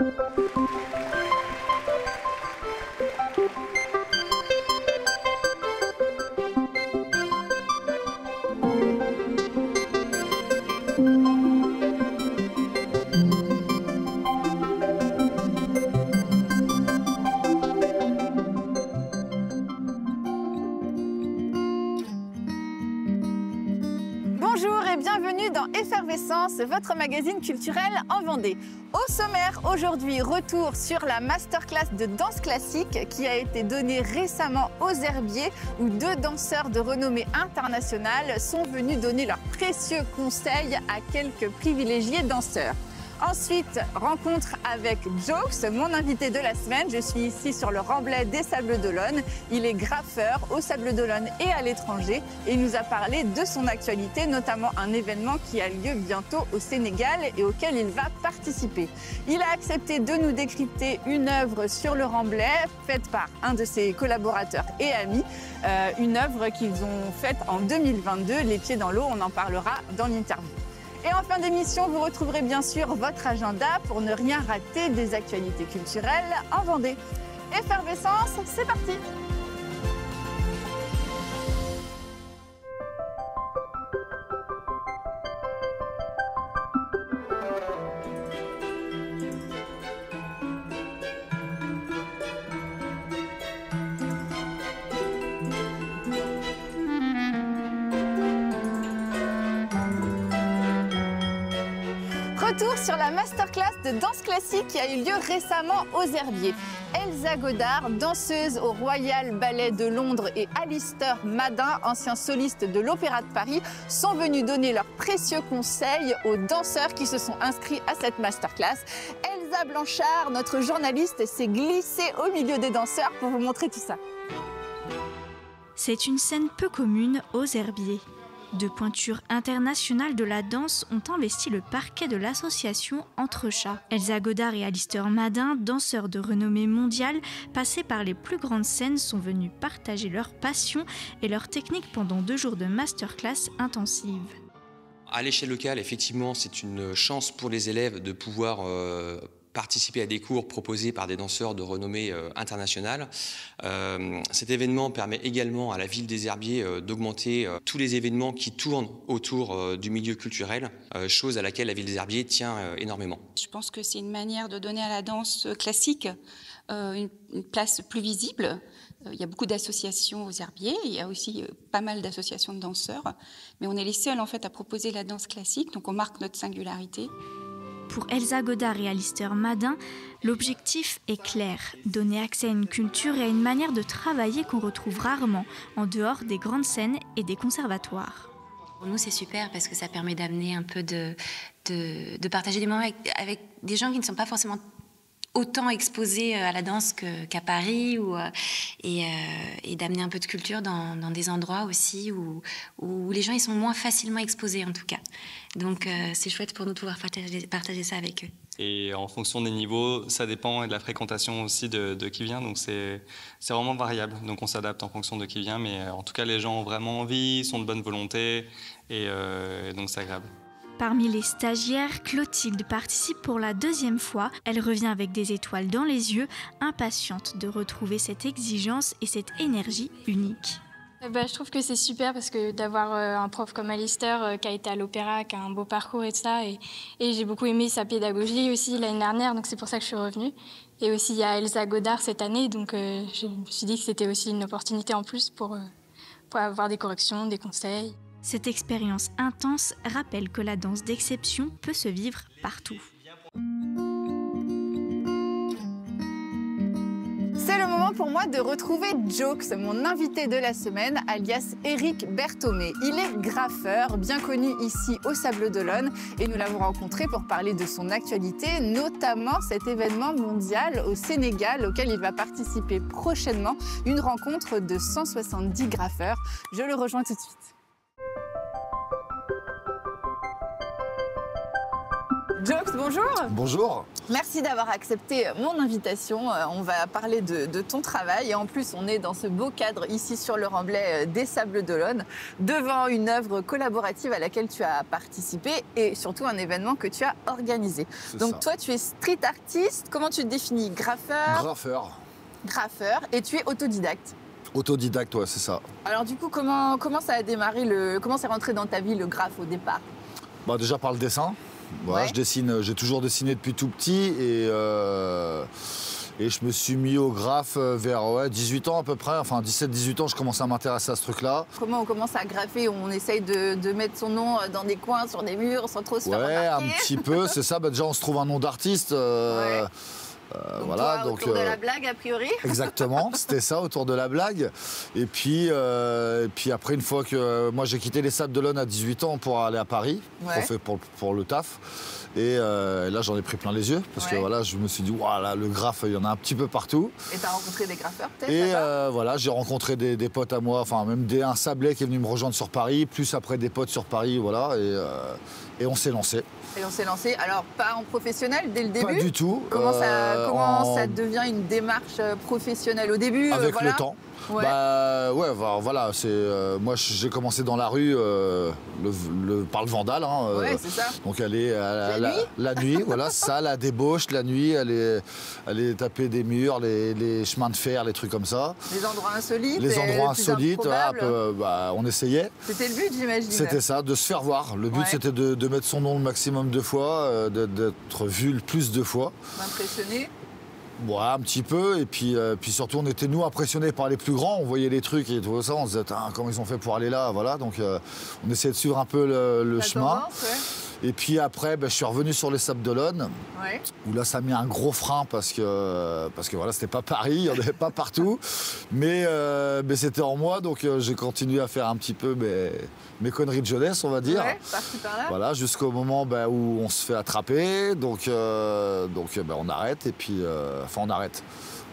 Bonjour et bienvenue dans Effervescence, votre magazine culturel en Vendée. Au sommaire aujourd'hui, retour sur la masterclass de danse classique qui a été donnée récemment aux Herbiers où deux danseurs de renommée internationale sont venus donner leurs précieux conseils à quelques privilégiés danseurs. Ensuite, rencontre avec Jokes, mon invité de la semaine. Je suis ici sur le remblai des Sables d'Olonne. Il est graffeur aux Sables d'Olonne et à l'étranger. Et il nous a parlé de son actualité, notamment un événement qui a lieu bientôt au Sénégal et auquel il va participer. Il a accepté de nous décrypter une œuvre sur le remblai, faite par un de ses collaborateurs et amis. Une œuvre qu'ils ont faite en 2022, Les Pieds dans l'eau. On en parlera dans l'interview. Et en fin d'émission, vous retrouverez bien sûr votre agenda pour ne rien rater des actualités culturelles en Vendée. Effervescence, c'est parti! Retour sur la masterclass de danse classique qui a eu lieu récemment aux Herbiers. Elsa Godard, danseuse au Royal Ballet de Londres, et Alistair Madin, ancien soliste de l'Opéra de Paris, sont venus donner leurs précieux conseils aux danseurs qui se sont inscrits à cette masterclass. Elsa Blanchard, notre journaliste, s'est glissée au milieu des danseurs pour vous montrer tout ça. C'est une scène peu commune aux Herbiers. Deux pointures internationales de la danse ont investi le parquet de l'association Entrechats. Elsa Godard et Alistair Madin, danseurs de renommée mondiale, passés par les plus grandes scènes, sont venus partager leur passion et leur technique pendant 2 jours de masterclass intensive. À l'échelle locale, effectivement, c'est une chance pour les élèves de pouvoir participer à des cours proposés par des danseurs de renommée internationale. Cet événement permet également à la ville des Herbiers d'augmenter tous les événements qui tournent autour du milieu culturel, chose à laquelle la ville des Herbiers tient énormément. Je pense que c'est une manière de donner à la danse classique une place plus visible. Il y a beaucoup d'associations aux Herbiers, il y a aussi pas mal d'associations de danseurs, mais on est les seuls en fait à proposer la danse classique, donc on marque notre singularité. Pour Elsa Godard et Alistair Madin, l'objectif est clair, donner accès à une culture et à une manière de travailler qu'on retrouve rarement en dehors des grandes scènes et des conservatoires. Pour nous, c'est super parce que ça permet d'amener un peu de partager des moments avec des gens qui ne sont pas forcément autant exposés à la danse qu'à Paris et d'amener un peu de culture dans des endroits aussi où les gens ils sont moins facilement exposés en tout cas. Donc c'est chouette pour nous de pouvoir partager ça avec eux. Et en fonction des niveaux, ça dépend et de la fréquentation aussi de qui vient, donc c'est vraiment variable. Donc on s'adapte en fonction de qui vient, mais en tout cas les gens ont vraiment envie, sont de bonne volonté et donc c'est agréable. Parmi les stagiaires, Clotilde participe pour la 2e fois. Elle revient avec des étoiles dans les yeux, impatiente de retrouver cette exigence et cette énergie unique. Je trouve que c'est super parce que d'avoir un prof comme Alistair qui a été à l'opéra, qui a un beau parcours et tout ça. Et j'ai beaucoup aimé sa pédagogie aussi l'année dernière, donc c'est pour ça que je suis revenue. Et aussi il y a Elsa Godard cette année, donc je me suis dit que c'était aussi une opportunité en plus pour avoir des corrections, des conseils. Cette expérience intense rappelle que la danse d'exception peut se vivre partout. C'est le moment pour moi de retrouver Jokes, mon invité de la semaine, alias Éric Berthomé. Il est graffeur, bien connu ici au Sables d'Olonne, et nous l'avons rencontré pour parler de son actualité, notamment cet événement mondial au Sénégal auquel il va participer prochainement, une rencontre de 170 graffeurs. Je le rejoins tout de suite. Jokes, bonjour. Bonjour. Merci d'avoir accepté mon invitation. On va parler de ton travail et en plus on est dans ce beau cadre ici sur le remblai des Sables d'Olonne devant une œuvre collaborative à laquelle tu as participé et surtout un événement que tu as organisé. Donc toi tu es street artiste, comment tu te définis? Graffeur? Graffeur et tu es autodidacte. Autodidacte, ouais, c'est ça. Alors du coup comment ça a démarré, comment c'est rentré dans ta vie le graphe au départ? Bah, déjà par le dessin. Voilà, ouais. J'ai toujours dessiné depuis tout petit et je me suis mis au graphe vers 18 ans à peu près, enfin 17-18 ans, je commençais à m'intéresser à ce truc-là. Comment on commence à graffer? On essaye de mettre son nom dans des coins, sur des murs, sans trop se faire remarquer. Ouais, un petit peu, c'est ça. Bah, déjà, on se trouve un nom d'artiste. Ouais. Donc voilà, toi, autour de la blague, a priori. Exactement, c'était ça, autour de la blague. Et puis après, une fois que moi j'ai quitté les Sables d'Olonne à 18 ans pour aller à Paris, pour le taf. Et là, j'en ai pris plein les yeux, parce que voilà, je me suis dit, voilà, le graphe, il y en a un petit peu partout. Et tu as rencontré des graffeurs peut-être? Et voilà, j'ai rencontré des potes à moi, enfin même un Sablé qui est venu me rejoindre sur Paris, plus après des potes sur Paris, voilà, et on s'est lancé. Et on s'est lancé, alors pas en professionnel dès le début? Pas du tout. Comment ça devient une démarche professionnelle au début? Avec le temps. Ouais. Bah ouais, voilà, moi j'ai commencé dans la rue par le vandale. Hein, ouais, c'est ça. Donc aller la nuit, voilà, ça, la débauche, la nuit, aller taper des murs, les chemins de fer, les trucs comme ça. Les endroits insolites. Les endroits insolites, on essayait. C'était le but, j'imagine. C'était ça, de se faire voir. Le but c'était de mettre son nom le maximum de fois, d'être vu le plus de fois. Impressionné. Ouais, un petit peu, et puis surtout on était nous impressionnés par les plus grands, on voyait les trucs et tout ça, on se disait comment ils ont fait pour aller là, voilà, donc on essayait de suivre un peu le chemin. Tendance, ouais. Et puis après, je suis revenu sur les Sables d'Olonne, où là ça a mis un gros frein parce que voilà, c'était pas Paris, il n'y en avait pas partout, mais c'était en moi, donc j'ai continué à faire un petit peu mes conneries de jeunesse, on va dire. Ouais, par-ci par-là. Voilà, jusqu'au moment où on se fait attraper, donc on arrête, et puis on arrête.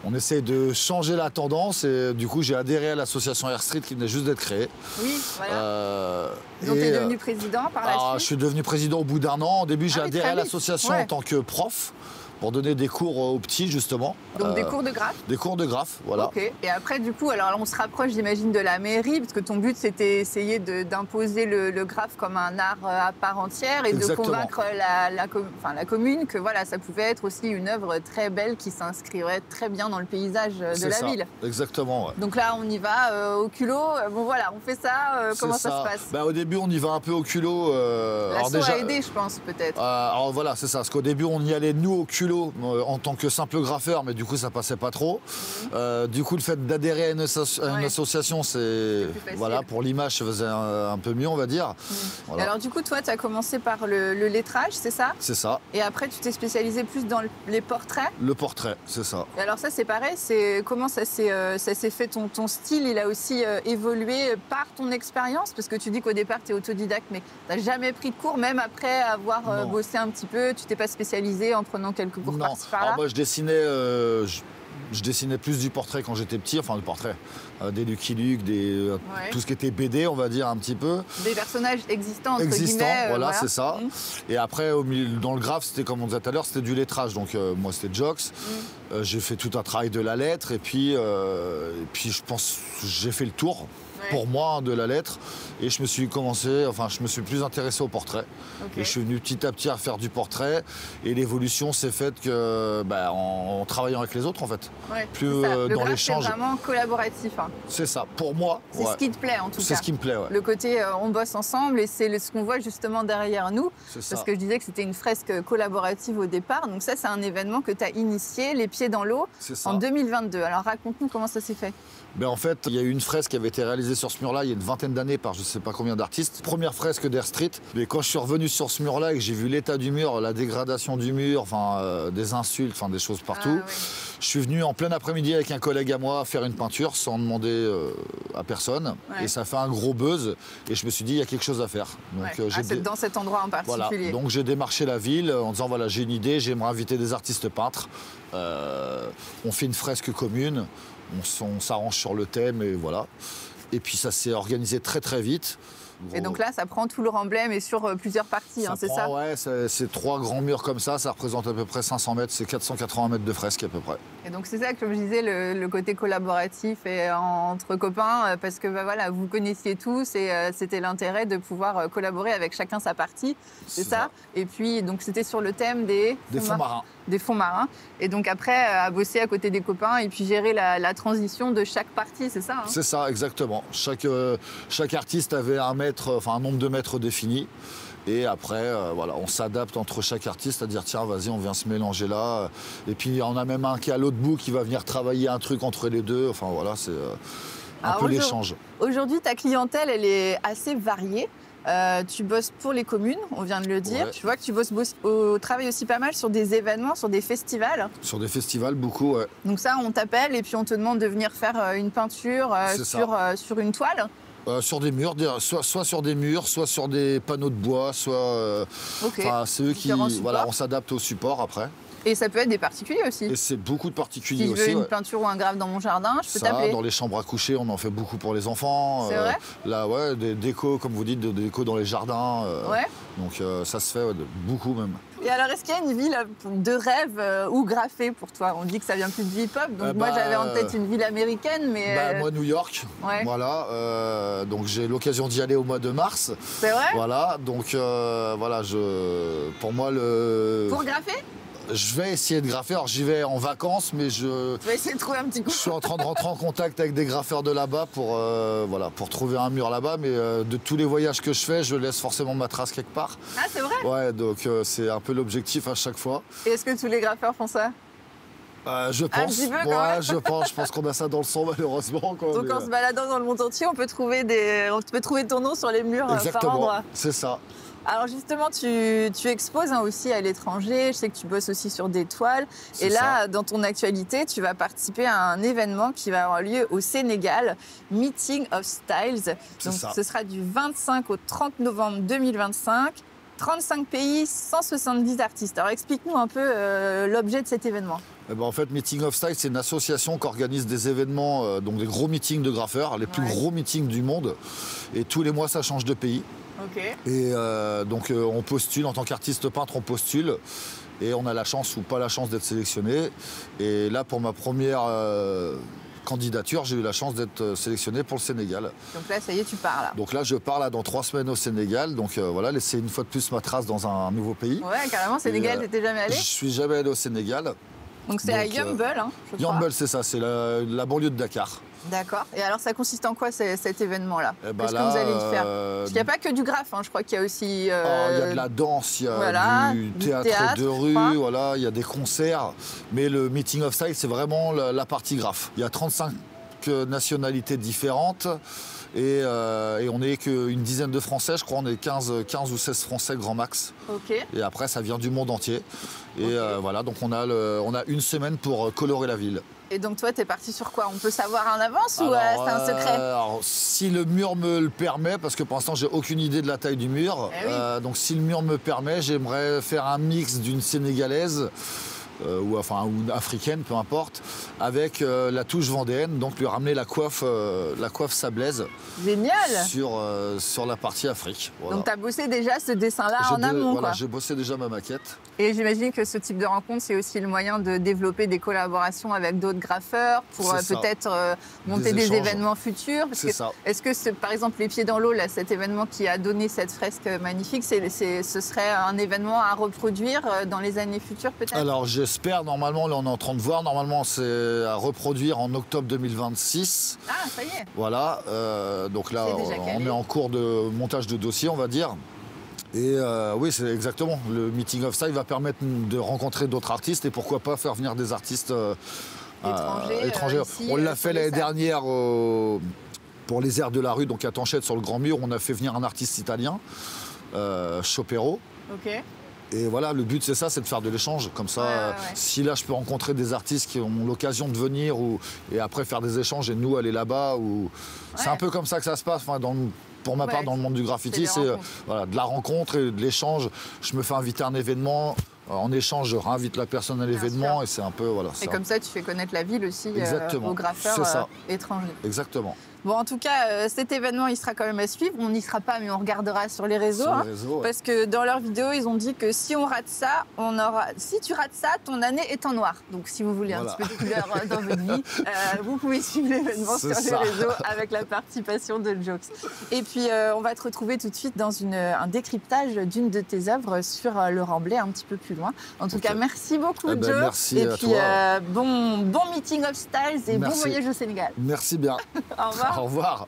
On essaie de changer la tendance et du coup j'ai adhéré à l'association Air Street qui venait juste d'être créée. Oui, voilà. Donc tu es devenu président par la suite? Je suis devenu président au bout d'un an. Au début j'ai adhéré à l'association en tant que prof pour donner des cours aux petits justement. Donc des cours de graphe? Des cours de graphe, voilà. Ok, et après du coup, alors on se rapproche j'imagine de la mairie, parce que ton but c'était essayer d'imposer le graphe comme un art à part entière et de convaincre la commune que voilà, ça pouvait être aussi une œuvre très belle qui s'inscrirait très bien dans le paysage de la ville. Exactement, ouais. Donc là on y va au culot, bon voilà, on fait ça, comment ça se passe? Au début on y va un peu au culot. L'asso a aidé je pense peut-être. Alors voilà, c'est ça, parce qu'au début on y allait nous au culot en tant que simple graffeur, mais du coup ça passait pas trop. Du coup le fait d'adhérer à une association, c'est voilà, pour l'image ça faisait un peu mieux on va dire. Voilà. Et alors du coup toi tu as commencé par le lettrage, c'est ça? C'est ça. Et après tu t'es spécialisé plus dans les portraits? Le portrait, c'est ça. Et alors ça c'est pareil, comment ça s'est fait, ton style il a aussi évolué par ton expérience? Parce que tu dis qu'au départ tu es autodidacte mais tu n'as jamais pris de cours, même après avoir bossé un petit peu, tu t'es pas spécialisé en prenant quelques cours par-ci par-là? Alors moi je dessinais plus du portrait quand j'étais petit, enfin le portrait, des Lucky Luke, tout ce qui était BD on va dire un petit peu. Des personnages existants entre guillemets. Voilà, c'est ça. Et après dans le graphe, c'était comme on disait tout à l'heure, c'était du lettrage, donc moi c'était Jox. J'ai fait tout un travail de la lettre et puis je pense j'ai fait le tour. Pour moi de la lettre et je me suis plus intéressé au portrait et je suis venu petit à petit à faire du portrait et l'évolution s'est faite que en travaillant avec les autres en fait, plus dans l'échange. C'est vraiment collaboratif. C'est ça pour moi. C'est ce qui te plaît en tout cas. C'est ce qui me plaît. Le côté on bosse ensemble et c'est ce qu'on voit justement derrière nous parce que je disais que c'était une fresque collaborative au départ, donc ça c'est un événement que tu as initié les pieds dans l'eau en 2022. Alors raconte-nous comment ça s'est fait. En fait, il y a eu une fresque qui avait été réalisée sur ce mur-là il y a une vingtaine d'années par je ne sais pas combien d'artistes. Première fresque d'Air Street. Mais quand je suis revenu sur ce mur-là et que j'ai vu l'état du mur, la dégradation du mur, des insultes, des choses partout, je suis venu en plein après-midi avec un collègue à moi faire une peinture sans demander à personne. Et ça fait un gros buzz. Et je me suis dit, il y a quelque chose à faire. Donc, c'est dans cet endroit en particulier. Voilà. Donc j'ai démarché la ville en disant, voilà, j'ai une idée, j'aimerais inviter des artistes peintres. On fait une fresque commune. On s'arrange sur le thème et voilà. Et puis ça s'est organisé très très vite. Et donc là, ça prend tout leur emblème et sur plusieurs parties, c'est ça? Ouais, c'est 3 grands murs comme ça représente à peu près 500 mètres, c'est 480 mètres de fresque à peu près. Et donc c'est ça, comme je disais, le côté collaboratif et entre copains, parce que voilà, vous connaissiez tous et c'était l'intérêt de pouvoir collaborer avec chacun sa partie, c'est ça? Et puis donc c'était sur le thème des fonds marins. Des fonds marins. Et donc après, à bosser à côté des copains et puis gérer la transition de chaque partie, c'est ça? C'est ça, exactement. Chaque artiste avait un nombre de mètres défini. Et après, voilà, on s'adapte entre chaque artiste à dire tiens, vas-y, on vient se mélanger là. Et puis on a même un qui est à l'autre bout qui va venir travailler un truc entre les deux. Enfin voilà, c'est un peu l'échange. Aujourd'hui, ta clientèle, elle est assez variée. Tu bosses pour les communes, on vient de le dire. Ouais. Tu vois que tu travailles aussi pas mal sur des événements, sur des festivals. Sur des festivals, beaucoup, ouais. Donc ça, on t'appelle et puis on te demande de venir faire une peinture sur une toile. Sur des murs, soit sur des murs, soit sur des panneaux de bois, soit... c'est eux qui... Voilà, on s'adapte au support après. Et ça peut être des particuliers aussi. Et c'est beaucoup de particuliers aussi. Si je veux une peinture ou un graphe dans mon jardin, je peux t'appeler. Dans les chambres à coucher, on en fait beaucoup pour les enfants. C'est vrai? Là, ouais, des décos, comme vous dites, des décos dans les jardins. Ouais. Donc ça se fait beaucoup même. Et alors, est-ce qu'il y a une ville de rêve ou graffée pour toi? On dit que ça vient plus de hip-hop, donc moi j'avais en tête une ville américaine, mais... Moi, New York, voilà. Donc j'ai l'occasion d'y aller au mois de mars. C'est vrai? Voilà, donc voilà, pour moi Pour graffer? Je vais essayer de graffer. Alors j'y vais en vacances, mais Tu vas essayer de trouver un petit coup. Je suis en train de rentrer en contact avec des graffeurs de là-bas pour trouver un mur là-bas. Mais de tous les voyages que je fais, je laisse forcément ma trace quelque part. Ah, c'est vrai? Ouais, donc c'est un peu l'objectif à chaque fois. Et est-ce que tous les graffeurs font ça? Je pense. Je pense qu'on a ça dans le sang malheureusement. Donc en se baladant dans le monde entier, on peut trouver ton nom sur les murs par endroit. C'est ça. Alors justement, tu exposes aussi à l'étranger, je sais que tu bosses aussi sur des toiles. Et là, dans ton actualité, tu vas participer à un événement qui va avoir lieu au Sénégal, Meeting of Styles. Donc ce sera du 25 au 30 novembre 2025. 35 pays, 170 artistes. Alors explique-nous un peu l'objet de cet événement. En fait, Meeting of Style, c'est une association qui organise des événements, donc des gros meetings de graffeurs, les plus gros meetings du monde. Et tous les mois, ça change de pays. Okay. Et donc on postule, en tant qu'artiste peintre, on postule. Et on a la chance ou pas la chance d'être sélectionné. Et là, pour ma première candidature, j'ai eu la chance d'être sélectionné pour le Sénégal. Donc là, ça y est, tu pars là. Donc là, je pars là dans 3 semaines au Sénégal. Donc voilà, laisser une fois de plus ma trace dans un nouveau pays. Ouais, carrément, Sénégal, t'étais jamais allé? Je suis jamais allé au Sénégal. Donc c'est à Yeumbeul, je crois. Yeumbeul, c'est ça, c'est la banlieue de Dakar. D'accord. Et alors, ça consiste en quoi cet événement-là? Qu'est-ce que vous allez y faire? Parce qu'il n'y a pas que du graphe, je crois qu'il y a aussi... Il y a de la danse, il y a du théâtre de rue, voilà, il y a des concerts. Mais le Meeting of Style, c'est vraiment la partie graphe. Il y a 35 nationalités différentes. Et on n'est qu'une dizaine de Français, je crois, on est 15 ou 16 Français grand max. Okay. Et après, ça vient du monde entier. Et voilà, donc on a une semaine pour colorer la ville. Et donc toi, t'es parti sur quoi? On peut savoir en avance ou c'est un secret? Alors, si le mur me le permet, parce que pour l'instant, j'ai aucune idée de la taille du mur. Donc si le mur me permet, j'aimerais faire un mix d'une sénégalaise, ou africaine, peu importe, avec la touche vendéenne, donc lui ramener la coiffe sablaise. Génial! Sur la partie Afrique. Voilà. Donc tu as bossé déjà ce dessin-là en amont, Voilà, j'ai bossé déjà ma maquette. Et j'imagine que ce type de rencontre, c'est aussi le moyen de développer des collaborations avec d'autres graffeurs pour peut-être monter des événements futurs. Est-ce que, par exemple, Les Pieds dans l'eau, cet événement qui a donné cette fresque magnifique, ce serait un événement à reproduire dans les années futures peut-être? Alors j'espère, normalement, là on est en train de voir, normalement c'est à reproduire en octobre 2026. Ah, ça y est. Voilà, donc là on est en cours de montage de dossier, on va dire. Et oui, c'est exactement. Le Meeting of Style va permettre de rencontrer d'autres artistes et pourquoi pas faire venir des artistes étrangers. On l'a fait l'année dernière pour les airs de la rue, donc à Tanchette sur le Grand Mur. On a fait venir un artiste italien, Chopero. Ok. Et voilà, le but c'est ça, c'est de faire de l'échange. Comme ça, si là je peux rencontrer des artistes qui ont l'occasion de venir et après faire des échanges et nous aller là-bas. C'est un peu comme ça que ça se passe. Pour ma part, dans le monde du graffiti, c'est de la rencontre et de l'échange. Je me fais inviter à un événement. En échange, je réinvite la personne à l'événement et c'est un peu... Voilà, et comme ça, tu fais connaître la ville aussi aux graffeurs étrangers. Exactement. Bon, en tout cas, cet événement, il sera quand même à suivre. On n'y sera pas, mais on regardera sur les réseaux. Sur les réseaux, ouais. Parce que dans leur vidéo, ils ont dit que si on rate ça, si tu rates ça, ton année est en noir. Donc, si vous voulez un petit peu de couleur dans votre vie, vous pouvez suivre l'événement sur les réseaux avec la participation de Jokes. Et puis, on va te retrouver tout de suite dans un décryptage d'une de tes œuvres sur le Remblai, un petit peu plus loin. En tout cas, merci beaucoup, Jokes. Merci à toi. Et puis, bon meeting of styles et bon voyage au Sénégal. Merci bien. Au revoir. Au revoir.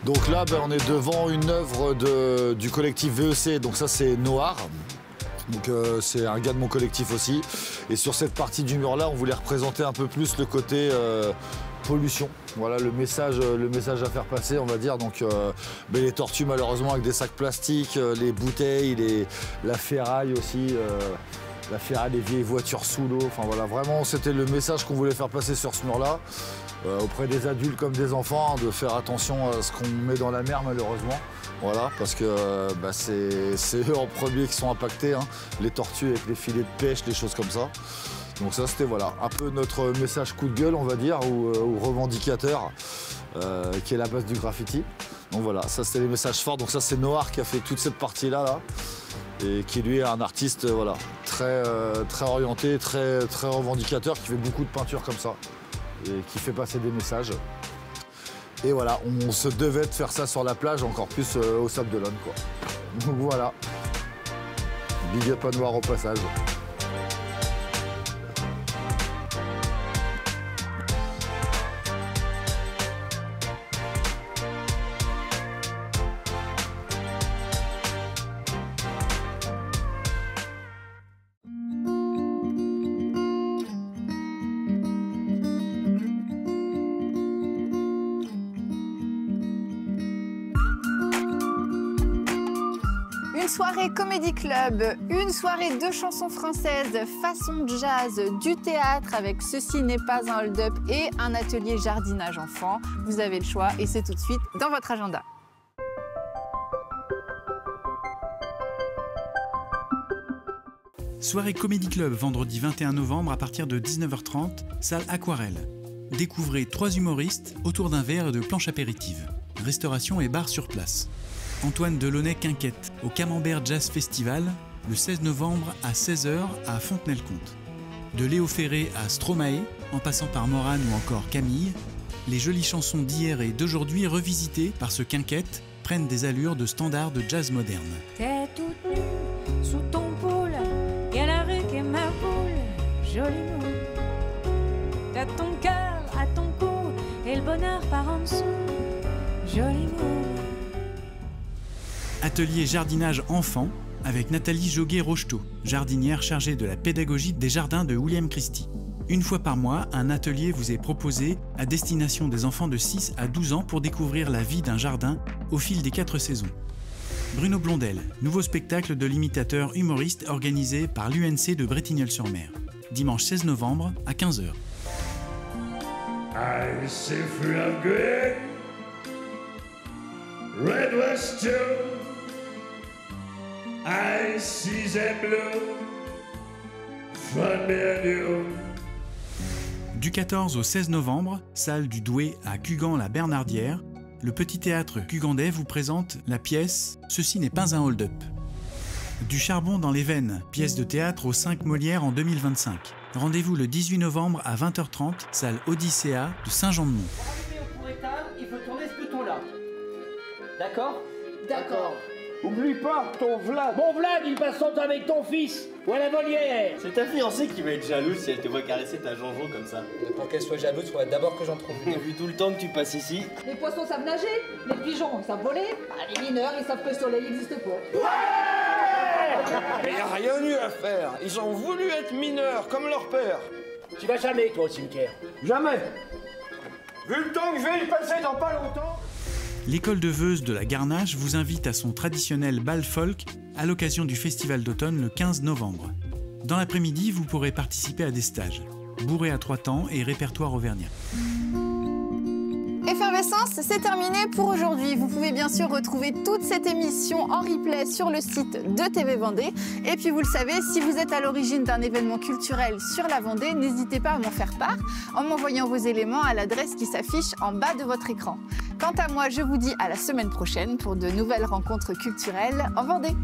Donc là, on est devant une œuvre du collectif VEC, donc ça c'est Noir. Donc c'est un gars de mon collectif aussi. Et sur cette partie du mur là, on voulait représenter un peu plus le côté pollution. Voilà le message à faire passer, on va dire. Donc les tortues malheureusement avec des sacs plastiques, les bouteilles, la ferraille aussi. La ferraille, les vieilles voitures sous l'eau. Enfin voilà, vraiment c'était le message qu'on voulait faire passer sur ce mur là. Auprès des adultes comme des enfants, de faire attention à ce qu'on met dans la mer malheureusement. Voilà, parce que c'est eux en premier qui sont impactés, hein, les tortues avec les filets de pêche, les choses comme ça. Donc ça c'était voilà, un peu notre message coup de gueule on va dire, ou revendicateur, qui est la base du graffiti. Donc voilà, ça c'était les messages forts. Donc ça c'est Noir qui a fait toute cette partie là, et qui lui est un artiste voilà, très orienté, très revendicateur, qui fait beaucoup de peinture comme ça. Et qui fait passer des messages. Et voilà, on se devait de faire ça sur la plage, encore plus au Sable d'Olonne, quoi. Donc voilà. Big up à Noir au passage. Une soirée comédie club, une soirée de chansons françaises, façon jazz, du théâtre avec Ceci n'est pas un hold-up et un atelier jardinage enfant. Vous avez le choix et c'est tout de suite dans votre agenda. Soirée Comédie Club, vendredi 21 novembre à partir de 19h30, salle Aquarelle. Découvrez 3 humoristes autour d'un verre et de planches apéritives. Restauration et bar sur place. Antoine Delaunay-Quinquette au Camembert Jazz Festival, le 16 novembre à 16h à Fontenay-le-Comte. De Léo Ferré à Stromae, en passant par Morane ou encore Camille, les jolies chansons d'hier et d'aujourd'hui revisitées par ce Quinquette prennent des allures de standards de jazz moderne. T'es toute nue sous ton pôle, y'a la rue qui est ma boule, joli mot. T'as ton cœur à ton cou et le bonheur par en dessous, joli mot. Atelier jardinage enfant avec Nathalie Joguet-Rocheteau, jardinière chargée de la pédagogie des jardins de William Christie. Une fois par mois, un atelier vous est proposé à destination des enfants de 6 à 12 ans pour découvrir la vie d'un jardin au fil des 4 saisons. Bruno Blondel, nouveau spectacle de l'imitateur humoriste organisé par l'UNC de Bretignolles-sur-Mer. Dimanche 16 novembre à 15h. I see free of green, red was too. I see them blue, from me and you. Du 14 au 16 novembre, salle du Douai à Cugand-la-Bernardière, le Petit Théâtre Cugandais vous présente la pièce « Ceci n'est pas un hold-up ». Du charbon dans les veines, pièce de théâtre au 5 Molières en 2025. Rendez-vous le 18 novembre à 20h30, salle Odyssea de Saint-Jean-de-Mont. Pour éteindre, il faut tourner ce bouton-là. D'accord ? D'accord. Oublie pas ton Vlad. Mon Vlad, il passe son temps avec ton fils. Ou à la volière. C'est ta fiancée qui va être jalouse si elle te voit caresser ta jonjon comme ça. Pour qu'elle soit jalouse, il faudrait d'abord que j'en trouve une. Depuis tout le temps que tu passes ici. Les poissons savent nager, les pigeons savent voler, les mineurs ils savent que le soleil n'existe pas. Ouais. Il n'y a rien eu à faire. Ils ont voulu être mineurs comme leur père. Tu vas jamais, toi, au cimetière. Jamais. Vu le temps que je vais y passer dans pas longtemps. L'école de Veuze de la Garnache vous invite à son traditionnel bal folk à l'occasion du festival d'automne le 15 novembre. Dans l'après-midi, vous pourrez participer à des stages. bourré à 3 temps et répertoire auvergnat. Effervescence, c'est terminé pour aujourd'hui. Vous pouvez bien sûr retrouver toute cette émission en replay sur le site de TV Vendée. Et puis vous le savez, si vous êtes à l'origine d'un événement culturel sur la Vendée, n'hésitez pas à m'en faire part en m'envoyant vos éléments à l'adresse qui s'affiche en bas de votre écran. Quant à moi, je vous dis à la semaine prochaine pour de nouvelles rencontres culturelles en Vendée.